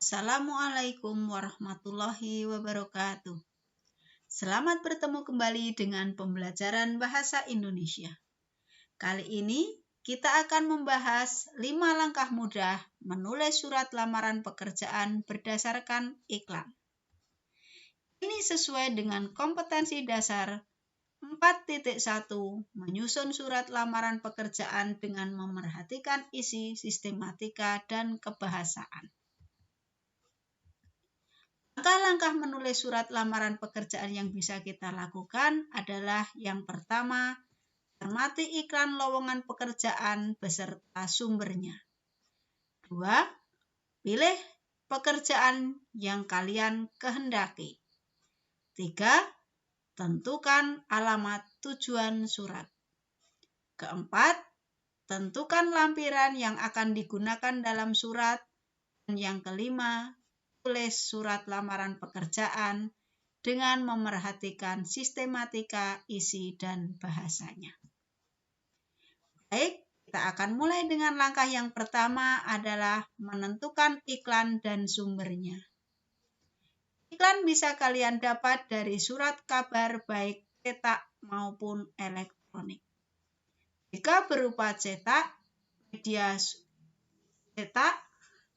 Assalamualaikum warahmatullahi wabarakatuh. Selamat bertemu kembali dengan pembelajaran bahasa Indonesia. Kali ini kita akan membahas 5 langkah mudah menulis surat lamaran pekerjaan berdasarkan iklan. Ini sesuai dengan kompetensi dasar 4.1 menyusun surat lamaran pekerjaan dengan memerhatikan isi, sistematika, dan kebahasaan. Langkah-langkah menulis surat lamaran pekerjaan yang bisa kita lakukan adalah yang pertama, cermati iklan lowongan pekerjaan beserta sumbernya. 2. Pilih pekerjaan yang kalian kehendaki. 3. Tentukan alamat tujuan surat. 4. Tentukan lampiran yang akan digunakan dalam surat. Dan yang kelima, tulis surat lamaran pekerjaan dengan memerhatikan sistematika, isi, dan bahasanya. Baik, kita akan mulai dengan langkah yang pertama adalah menentukan iklan dan sumbernya. Iklan bisa kalian dapat dari surat kabar baik cetak maupun elektronik. Jika berupa cetak, media cetak,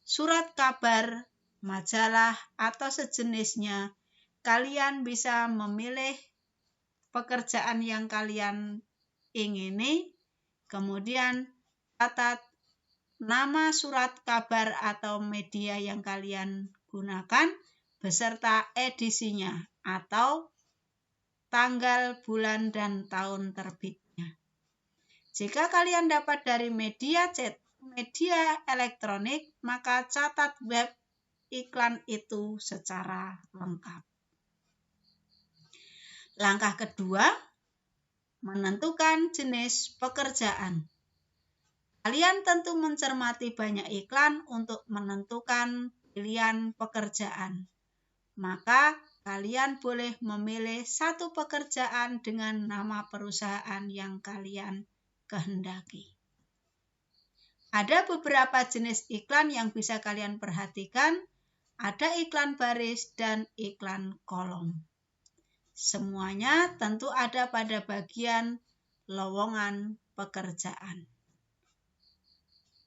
surat kabar, majalah, atau sejenisnya, kalian bisa memilih pekerjaan yang kalian ingini, kemudian catat nama surat kabar atau media yang kalian gunakan beserta edisinya atau tanggal, bulan, dan tahun terbitnya. Jika kalian dapat dari media elektronik, maka catat web iklan itu secara lengkap. Langkah kedua, menentukan jenis pekerjaan. Kalian tentu mencermati banyak iklan untuk menentukan pilihan pekerjaan. Maka kalian boleh memilih satu pekerjaan dengan nama perusahaan yang kalian kehendaki. Ada beberapa jenis iklan yang bisa kalian perhatikan. Ada iklan baris dan iklan kolom. Semuanya tentu ada pada bagian lowongan pekerjaan.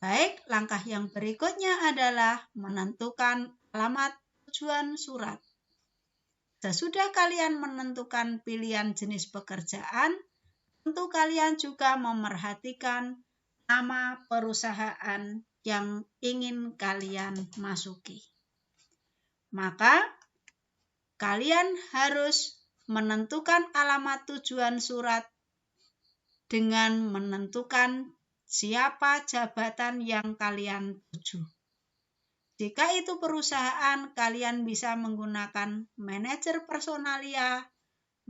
Baik, langkah yang berikutnya adalah menentukan alamat tujuan surat. Sesudah kalian menentukan pilihan jenis pekerjaan, tentu kalian juga memerhatikan nama perusahaan yang ingin kalian masuki. Maka, kalian harus menentukan alamat tujuan surat dengan menentukan siapa jabatan yang kalian tuju. Jika itu perusahaan, kalian bisa menggunakan manajer personalia,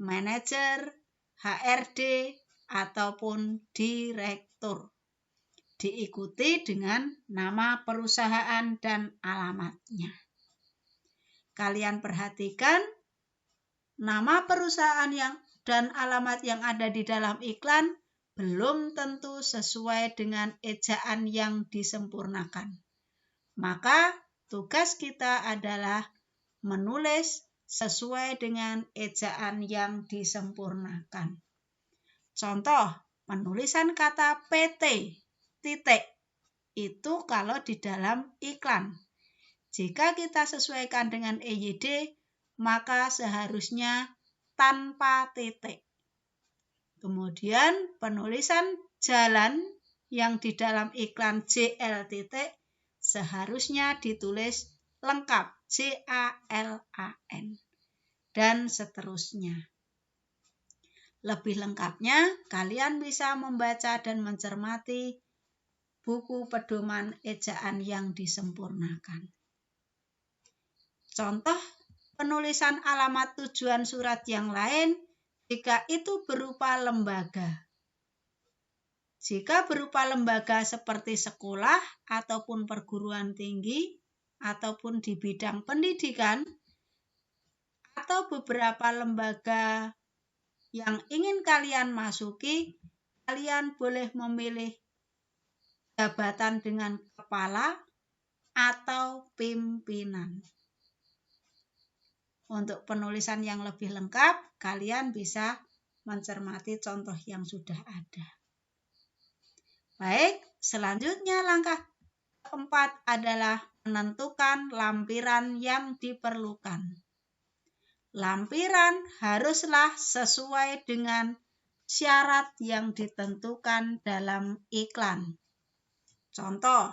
manajer, HRD, ataupun direktur. Diikuti dengan nama perusahaan dan alamatnya. Kalian perhatikan nama perusahaan dan alamat yang ada di dalam iklan belum tentu sesuai dengan ejaan yang disempurnakan. Maka tugas kita adalah menulis sesuai dengan ejaan yang disempurnakan. Contoh, penulisan kata PT, titik, itu kalau di dalam iklan. Jika kita sesuaikan dengan EYD, maka seharusnya tanpa titik. Kemudian penulisan jalan yang di dalam iklan JL titik seharusnya ditulis lengkap JALAN dan seterusnya. Lebih lengkapnya, kalian bisa membaca dan mencermati buku pedoman ejaan yang disempurnakan. Contoh penulisan alamat tujuan surat yang lain jika itu berupa lembaga. Jika berupa lembaga seperti sekolah ataupun perguruan tinggi ataupun di bidang pendidikan atau beberapa lembaga yang ingin kalian masuki, kalian boleh memilih jabatan dengan kepala, atau pimpinan. Untuk penulisan yang lebih lengkap, kalian bisa mencermati contoh yang sudah ada. Baik, selanjutnya langkah keempat adalah menentukan lampiran yang diperlukan. Lampiran haruslah sesuai dengan syarat yang ditentukan dalam iklan. Contoh,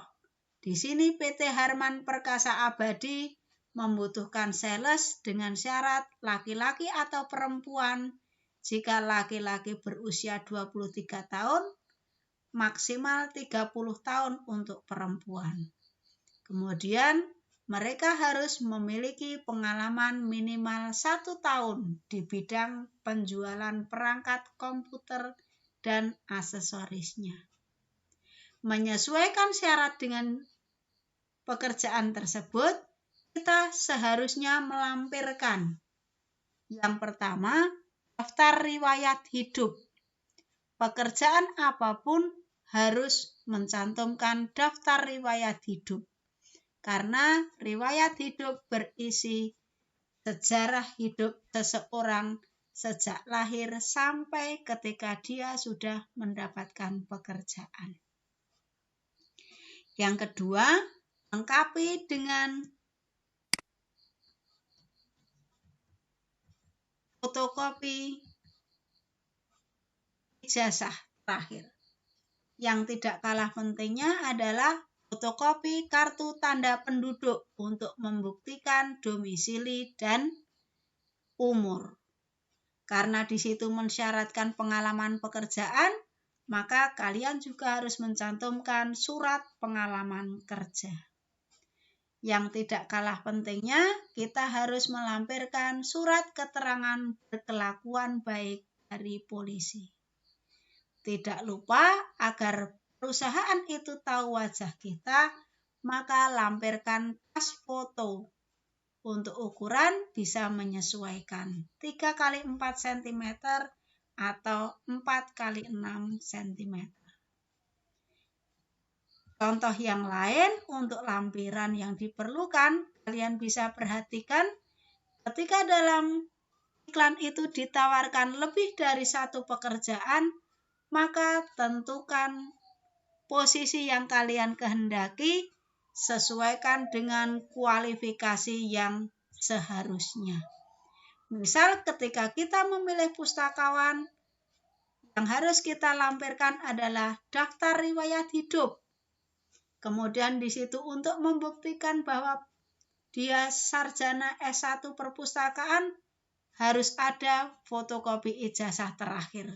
di sini PT Harman Perkasa Abadi membutuhkan sales dengan syarat laki-laki atau perempuan. Jika laki-laki berusia 23 tahun, maksimal 30 tahun untuk perempuan. Kemudian, mereka harus memiliki pengalaman minimal 1 tahun di bidang penjualan perangkat komputer dan aksesorisnya. Menyesuaikan syarat dengan pekerjaan tersebut, kita seharusnya melampirkan yang pertama, daftar riwayat hidup. Pekerjaan apapun harus mencantumkan daftar riwayat hidup, karena riwayat hidup berisi sejarah hidup seseorang sejak lahir sampai ketika dia sudah mendapatkan pekerjaan. Yang kedua, lengkapi dengan fotokopi ijazah terakhir. Yang tidak kalah pentingnya adalah fotokopi kartu tanda penduduk untuk membuktikan domisili dan umur. Karena di situ mensyaratkan pengalaman pekerjaan, maka kalian juga harus mencantumkan surat pengalaman kerja. Yang tidak kalah pentingnya, kita harus melampirkan surat keterangan berkelakuan baik dari polisi. Tidak lupa, agar perusahaan itu tahu wajah kita, maka lampirkan pas foto. Untuk ukuran bisa menyesuaikan 3x4 cm atau 4x6 cm. Contoh yang lain untuk lampiran yang diperlukan, kalian bisa perhatikan ketika dalam iklan itu ditawarkan lebih dari satu pekerjaan, maka tentukan posisi yang kalian kehendaki, sesuaikan dengan kualifikasi yang seharusnya. Misal ketika kita memilih pustakawan, yang harus kita lampirkan adalah daftar riwayat hidup. Kemudian di situ untuk membuktikan bahwa dia sarjana S1 perpustakaan, harus ada fotokopi ijazah terakhir.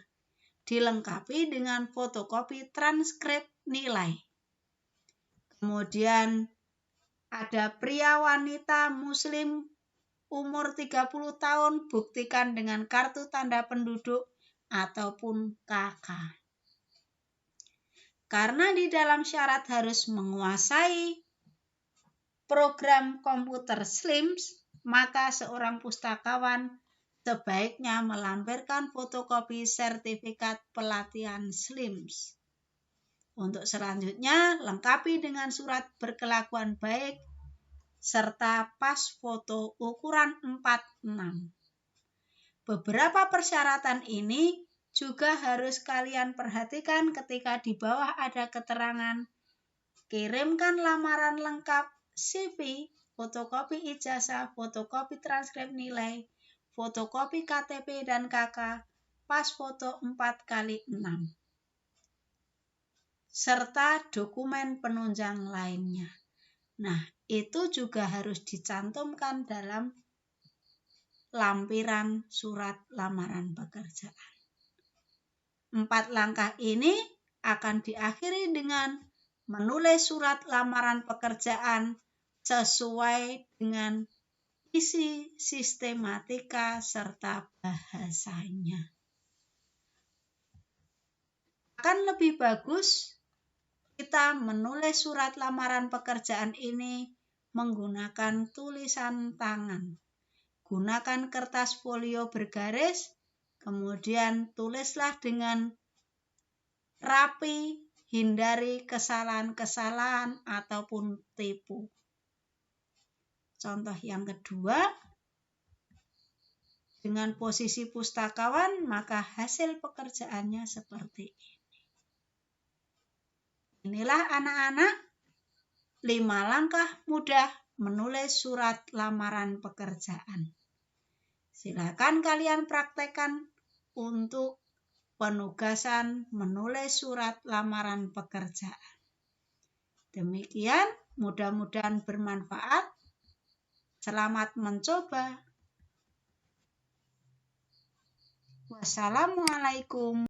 Dilengkapi dengan fotokopi transkrip nilai. Kemudian ada pria wanita muslim umur 30 tahun, buktikan dengan kartu tanda penduduk ataupun KK. Karena di dalam syarat harus menguasai program komputer SLIMS, maka seorang pustakawan sebaiknya melampirkan fotokopi sertifikat pelatihan SLIMS. Untuk selanjutnya, lengkapi dengan surat berkelakuan baik serta pas foto ukuran 4:6. Beberapa persyaratan ini juga harus kalian perhatikan ketika di bawah ada keterangan, kirimkan lamaran lengkap, CV, fotokopi ijazah, fotokopi transkrip nilai, fotokopi KTP dan KK, pas foto 4x6, serta dokumen penunjang lainnya. Nah, itu juga harus dicantumkan dalam lampiran surat lamaran pekerjaan. 4 langkah ini akan diakhiri dengan menulis surat lamaran pekerjaan sesuai dengan isi sistematika serta bahasanya. Akan lebih bagus kita menulis surat lamaran pekerjaan ini menggunakan tulisan tangan. Gunakan kertas folio bergaris, kemudian tulislah dengan rapi hindari kesalahan-kesalahan ataupun tipu. Contoh yang kedua, dengan posisi pustakawan, maka hasil pekerjaannya seperti ini. Inilah anak-anak 5 langkah mudah menulis surat lamaran pekerjaan. Silakan kalian praktekkan untuk penugasan menulis surat lamaran pekerjaan. Demikian, mudah-mudahan bermanfaat. Selamat mencoba. Wassalamualaikum.